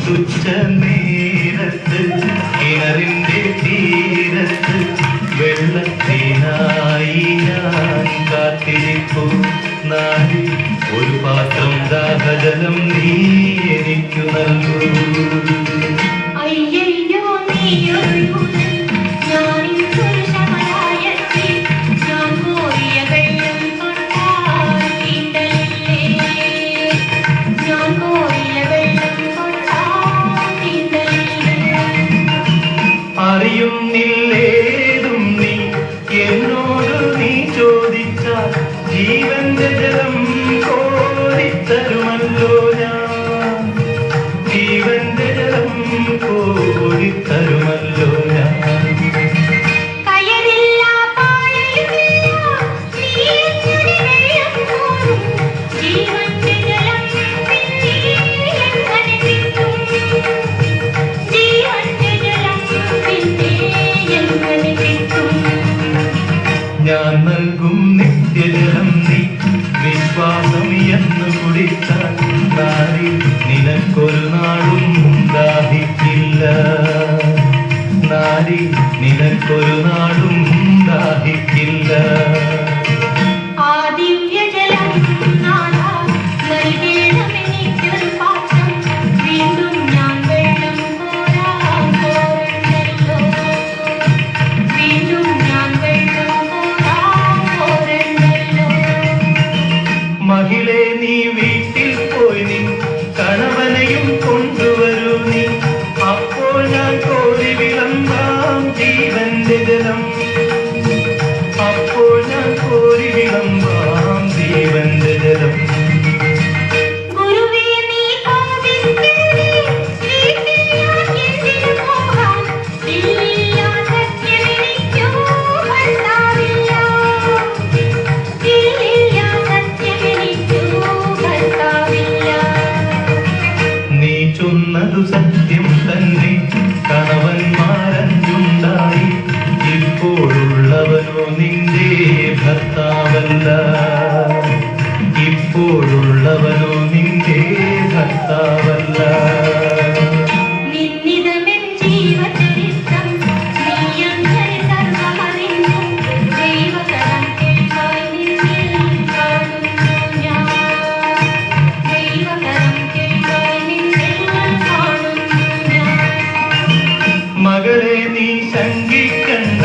തുച്ഛ നേരത്ത് കിണറിന്റെ തീരത്ത് വെള്ളത്തിനായി ഞാൻ കാത്തിരിപ്പു നാടി ഒരു പാത്രം ദാഹജലം നീ എനിക്കു നൽകൂ. അയ്യയ്യോ നീയൊരു അറിയുന്നില്ലേതും നീ എന്നോട് നീ ചോദിച്ചാൽ ജീവന്റെ ജലം കോരിത്തരുമല്ലോ ഞാൻ. ജീവന്റെ ജലം കോരിത്തരുമല്ലോ ഞാൻ. ഞാൻ നൽകും നിത്യജലം നീ വിശ്വാസം എന്ന് കുടിച്ചാൽ നാരി നിനക്കൊരു നാളും ദാഹിക്കില്ല. നാരി നിനക്കൊരു നാളും ദാഹിക്കില്ല. മഹിളെ നീ വീട്ടിൽ പോയി നീ കണവനെയും കൊണ്ടുവരൂ നീ. അപ്പോൾ ഞാൻ കോരി വിളമ്പാം ജീവന്റെ ജലം. അപ്പോൾ ഞാൻ കോരി വിളമ്പാം ജീവന്റെ ജലം. ചൊന്നതു സത്യം തന്നെ കണവന്മാരഞ്ചുണ്ടായി. ഇപ്പോഴുള്ളവനോ നിന്റെ ഭർത്താവല്ല. ഇപ്പോഴുള്ളവനോ നിന്റെ ഭർത്താവല്ല. മകളെ നീ ശങ്കിക്കണ്ട